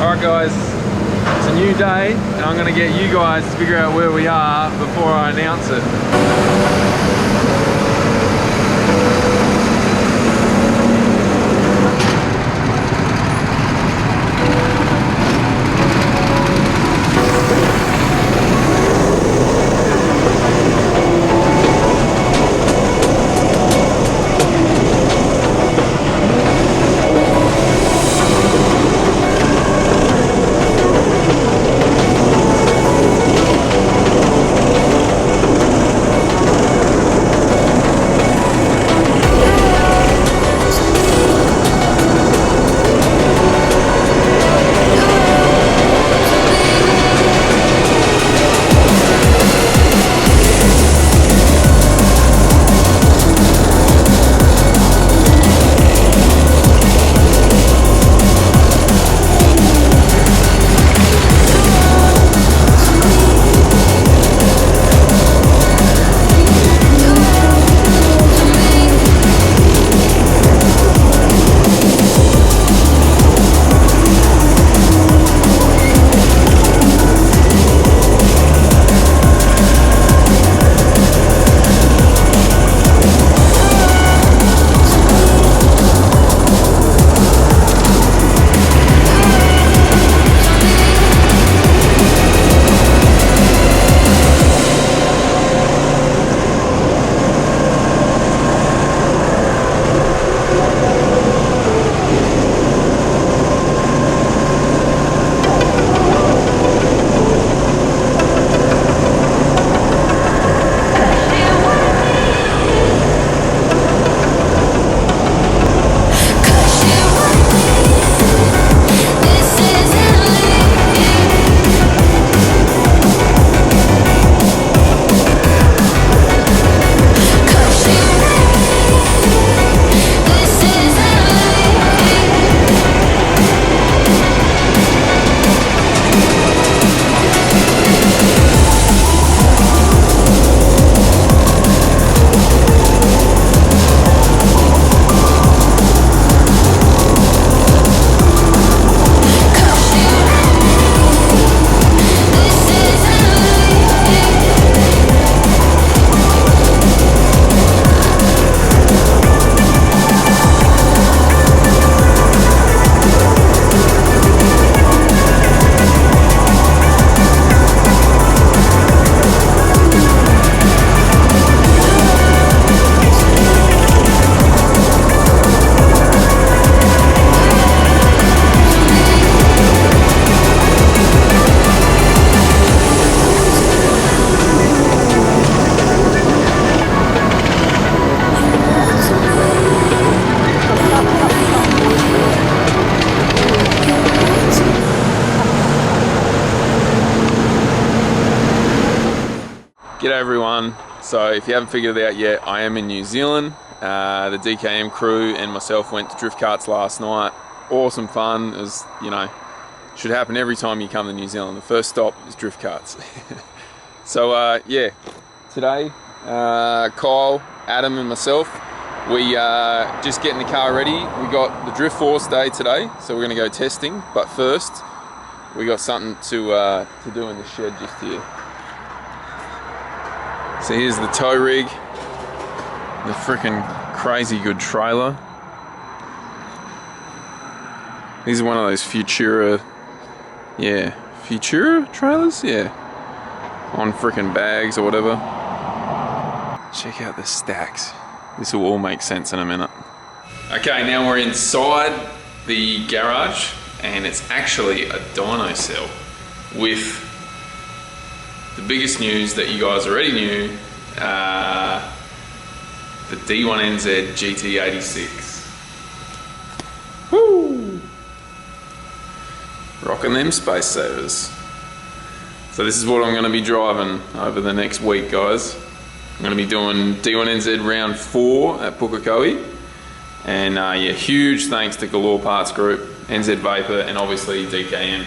Alright guys, it's a new day and I'm going to get you guys to figure out where we are before I announce it. G'day everyone. So if you haven't figured it out yet, I am in New Zealand. The DKM crew and myself went to drift karts last night. Awesome fun. It was, you know, should happen every time you come to New Zealand. The first stop is drift karts. So yeah, today Kyle, Adam and myself, we just getting the car ready. We got the Drift Force day today, so we're gonna go testing. But first, we got something to do in the shed just here. So here's the tow rig, the freaking crazy good trailer. These are one of those Futura trailers, on freaking bags or whatever. Check out the stacks. This will all make sense in a minute. Okay, now we're inside the garage, and it's actually a dyno cell with the biggest news that you guys already knew, the D1NZ GT86. Woo! Rocking them space savers. So this is what I'm going to be driving over the next week, guys. I'm going to be doing D1NZ round 4 at Pukekohe. And yeah, huge thanks to Galore Parts Group, NZ Vapor, and obviously DKM.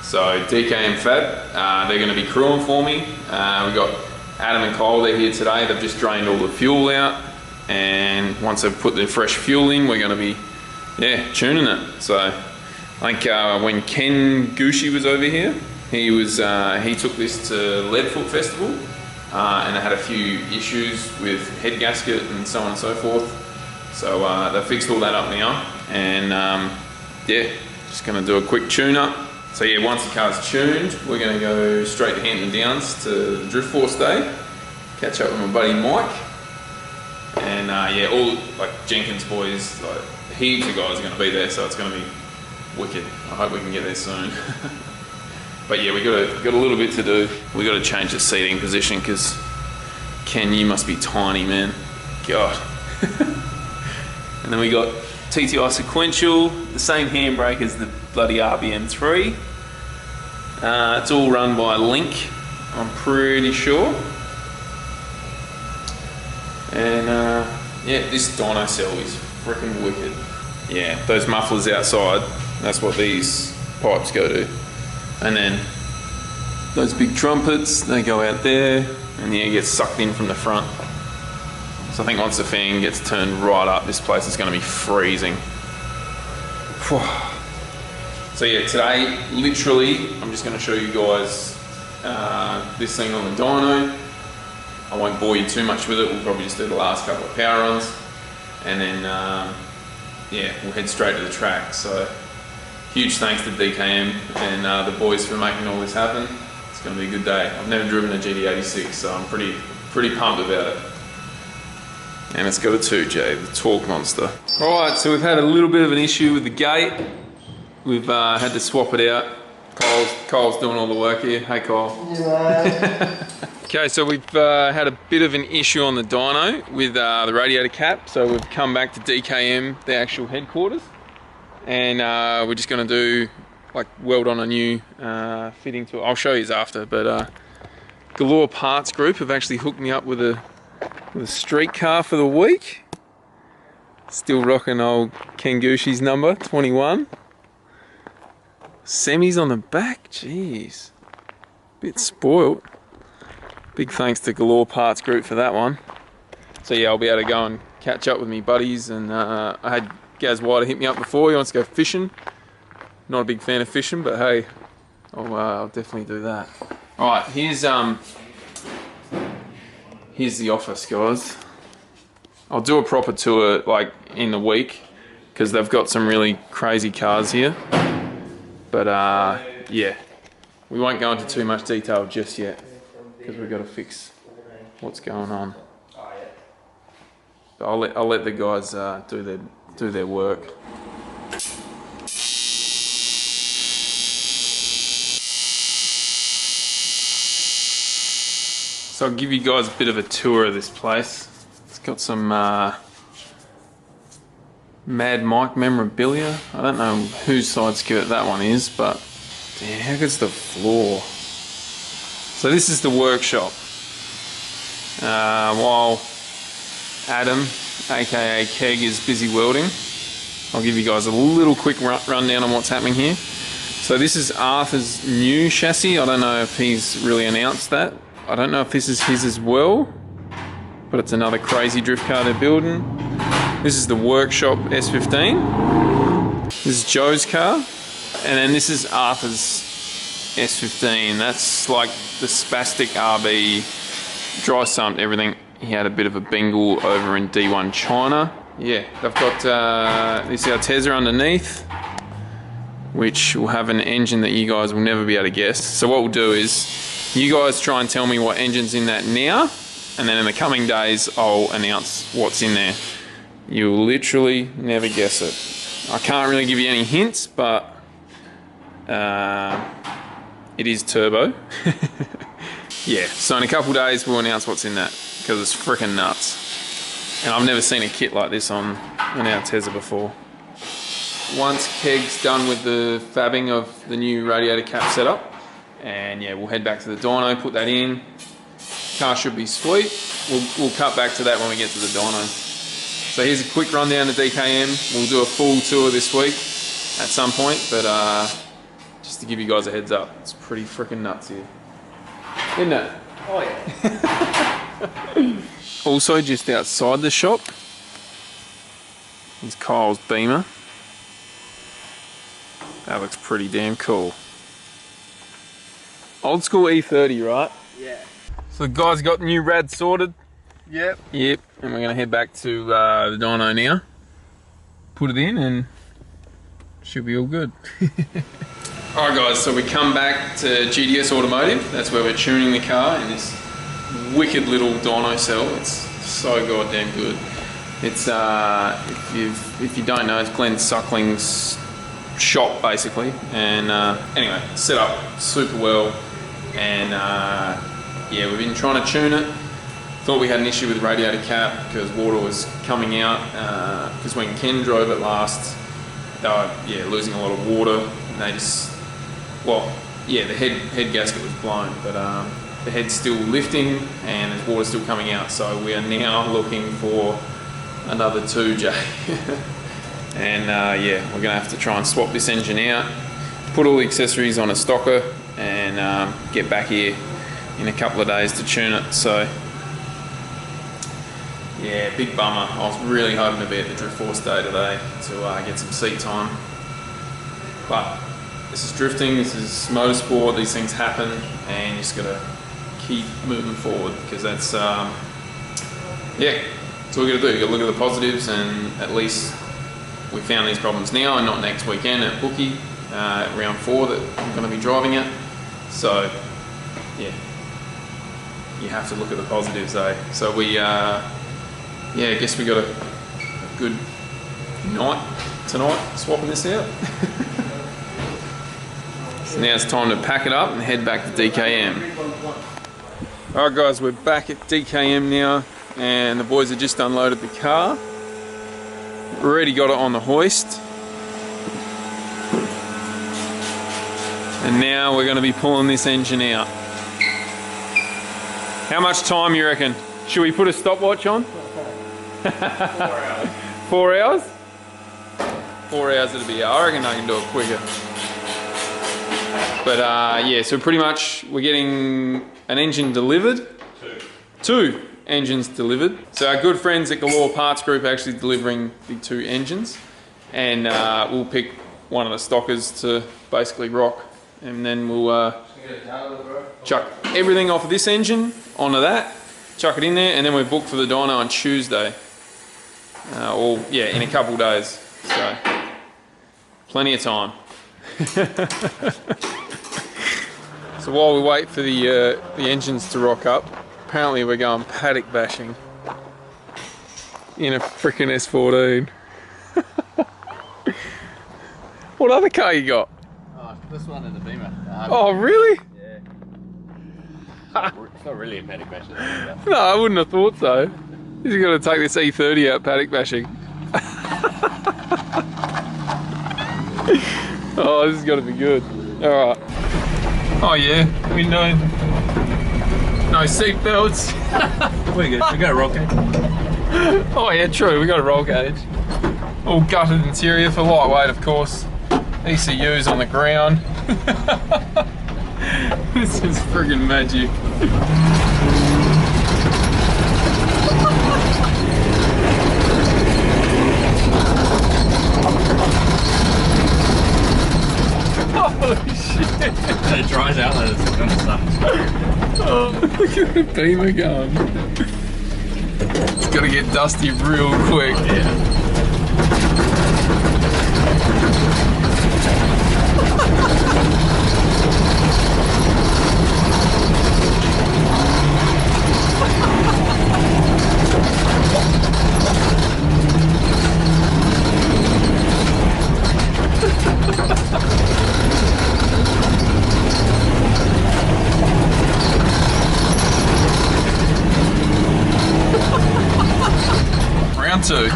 So DKM Fab, they're going to be crewing for me. We've got Adam and Kyle, they're here today. They've just drained all the fuel out, and once they've put the fresh fuel in, we're going to be tuning it. So I think when Ken Gucci was over here, he took this to Leadfoot Festival, and it had a few issues with head gasket and so on and so forth. So they fixed all that up now, and yeah, just going to do a quick tune up. So yeah, once the car's tuned, we're going to go straight to Hampton Downs to the Drift Force Day, catch up with my buddy Mike, and yeah, all like Jenkins boys, like heaps of guys are going to be there, so it's going to be wicked. I hope we can get there soon. But yeah, we got a little bit to do. We got to change the seating position because Ken, you must be tiny, man. God. And then we got TTI sequential, the same handbrake as the bloody RBM3. It's all run by Link, I'm pretty sure. And yeah, this dyno cell is freaking wicked. Yeah, those mufflers outside, that's what these pipes go to. And then those big trumpets, they go out there and the air gets sucked in from the front. So I think once the fan gets turned right up, this place is going to be freezing. So yeah, today, literally, I'm just going to show you guys this thing on the dyno. I won't bore you too much with it, we'll probably just do the last couple of power runs. And then, yeah, we'll head straight to the track. So huge thanks to DKM and the boys for making all this happen. It's going to be a good day. I've never driven a GT86, so I'm pretty pumped about it. And it's got a 2J, the torque monster. Alright, so we've had a little bit of an issue with the gate. We've had to swap it out. Kyle's doing all the work here. Hey Kyle. Yeah. Okay, so we've had a bit of an issue on the dyno with the radiator cap. So we've come back to DKM, the actual headquarters. And we're just going to do, like, weld on a new fitting to it. I'll show you after, but Galore Parts Group have actually hooked me up with a street car for the week. Still rocking old Ken Gucci's number, 21. Semis on the back, jeez. Bit spoiled. Big thanks to Galore Parts Group for that one. So yeah, I'll be able to go and catch up with me buddies, and I had Gaz Wider hit me up before, he wants to go fishing. Not a big fan of fishing, but hey, I'll definitely do that. Alright, here's the office, guys. I'll do a proper tour like in the week because they've got some really crazy cars here. But yeah, we won't go into too much detail just yet because we've got to fix what's going on. But I'll let the guys do their work. So I'll give you guys a bit of a tour of this place. It's got some Mad Mike memorabilia. I don't know whose side skirt that one is, but damn, how good's the floor? So this is the workshop. While Adam, aka Keg, is busy welding, I'll give you guys a little quick rundown on what's happening here. So this is Arthur's new chassis. I don't know if he's really announced that. I don't know if this is his as well, but it's another crazy drift car they're building. This is the workshop S15. This is Joe's car. And then this is Arthur's S15. That's like the spastic RB, dry sumped everything. He had a bit of a bingle over in D1 China. Yeah, they've got this Arteza underneath, which will have an engine that you guys will never be able to guess. So what we'll do is, you guys try and tell me what engine's in that now, and then in the coming days I'll announce what's in there. You'll literally never guess it. I can't really give you any hints, but it is turbo. Yeah, so in a couple days we'll announce what's in that, because it's freaking nuts. And I've never seen a kit like this on an Arteza before. Once Keg's done with the fabbing of the new radiator cap setup, and yeah, we'll head back to the dyno, put that in. Car should be sweet. We'll cut back to that when we get to the dyno. So here's a quick rundown of DKM. We'll do a full tour this week at some point, but just to give you guys a heads up, it's pretty freaking nuts here. Isn't it? Oh yeah. Also just outside the shop is Kyle's Beamer. That looks pretty damn cool. Old school E30, right? Yeah. So the guys got the new rad sorted. Yep. Yep. And we're going to head back to the dyno now. Put it in and should be all good. Alright guys, so we come back to GDS Automotive. That's where we're tuning the car in this wicked little dyno cell. It's so goddamn good. It's if you don't know, it's Glenn Suckling's shop basically. And anyway, set up super well. And yeah, we've been trying to tune it. Thought we had an issue with the radiator cap because water was coming out. Because when Ken drove it last, they were losing a lot of water. And they just, well, yeah, the head gasket was blown, but the head's still lifting and there's water still coming out. So we are now looking for another 2J. And yeah, we're gonna have to try and swap this engine out, put all the accessories on a stocker, and get back here in a couple of days to tune it. So yeah, big bummer. I was really hoping to be at the Drift Force day today to get some seat time, but this is drifting, this is motorsport, these things happen, and you just gotta keep moving forward, because that's yeah, that's all you gotta do. You gotta look at the positives, and at least we found these problems now and not next weekend at Bookie, round 4 that I'm gonna be driving it. So yeah, you have to look at the positives though. So we yeah, I guess we got a good night tonight swapping this out. So now it's time to pack it up and head back to DKM. Alright guys, we're back at DKM now, and the boys have just unloaded the car. Already got it on the hoist. And now we're going to be pulling this engine out. How much time you reckon? Should we put a stopwatch on? 4 hours. 4 hours? 4 hours it'll be. I reckon I can do it quicker. But yeah, so pretty much we're getting an engine delivered. Two engines delivered. So our good friends at Galore Parts Group are actually delivering the 2 engines, and we'll pick one of the stockers to basically rock, and then we'll chuck everything off of this engine onto that, chuck it in there, and then we're booked for the dyno on Tuesday. Or yeah, in a couple days. So plenty of time. So while we wait for the engines to rock up, apparently we're going paddock bashing in a frickin' S14. What other car you got? Oh, this one and the Beamer. Oh really? Yeah. It's not really a paddock bash. No, I wouldn't have thought so. He's got to take this E30 out paddock bashing. Oh, this is got to be good. Alright. Oh yeah, we know. No seat belts. We're good. We got a roll cage. Oh yeah, true. We got a roll cage. All gutted interior for lightweight, of course. ECU's on the ground. This is friggin' magic. Holy shit! It dries out like this kind of stuff. Oh, look at the Beamer going. It's got to get dusty real quick. Oh, yeah. Round 2.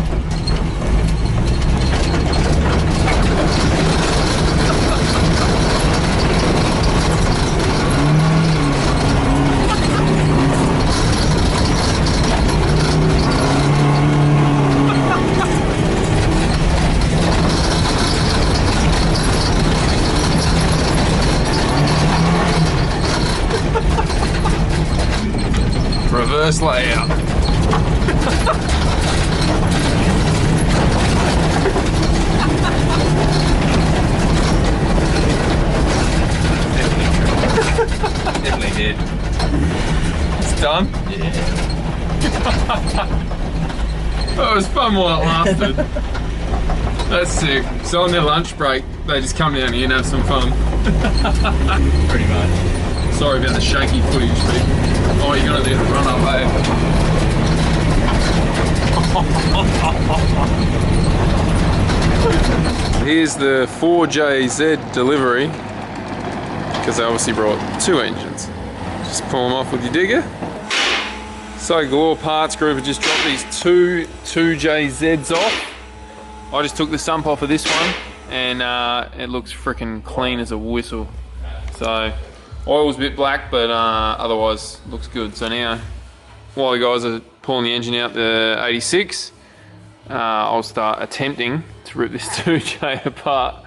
Reverse layout. scared. It's done? Yeah. That was fun while it lasted. That's sick. So on their lunch break, they just come down here and have some fun. Pretty much. Sorry about the shaky footage, but oh, you're gonna do the run up, eh? Here's the 4JZ delivery, because they obviously brought 2 engines. Just pull them off with your digger. So Galore Parts Group have just dropped these 2JZs off. I just took the sump off of this one, and it looks freaking clean as a whistle. So oil's a bit black, but otherwise looks good. So now, while the guys are pulling the engine out the 86, I'll start attempting to rip this 2J apart.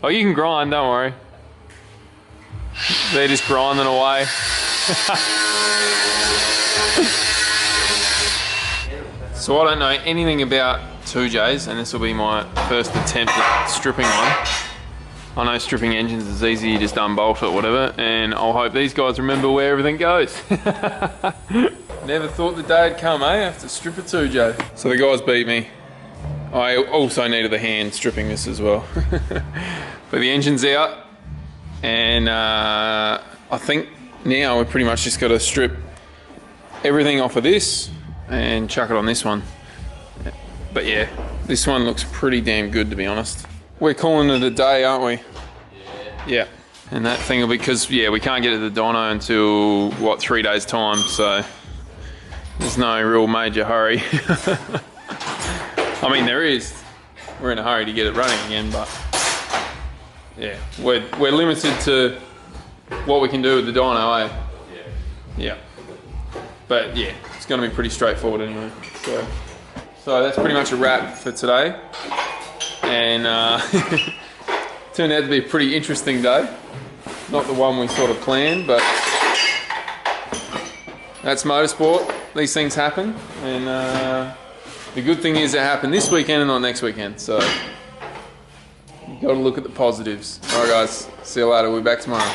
Oh, you can grind, don't worry. They're just grinding away. So I don't know anything about 2Js, and this will be my first attempt at stripping one. I know stripping engines is easy, you just unbolt it, whatever, and I'll hope these guys remember where everything goes. Never thought the day would come, eh? I have to strip a 2J. So the guys beat me. I also needed a hand stripping this as well. But the engine's out, and I think now we've pretty much just got to strip everything off of this and chuck it on this one. But yeah, this one looks pretty damn good, to be honest. We're calling it a day, aren't we? Yeah. And that thing will be, because yeah, we can't get to the dyno until what, 3 days time, so there's no real major hurry. I mean, there is. We're in a hurry to get it running again, but yeah, we're limited to what we can do with the dyno, eh? Yeah. But yeah, it's going to be pretty straightforward anyway. So that's pretty much a wrap for today. And turned out to be a pretty interesting day. Not the one we sort of planned, but that's motorsport. These things happen, and the good thing is it happened this weekend and not next weekend. So you got to look at the positives. All right, guys. See you later. We'll be back tomorrow.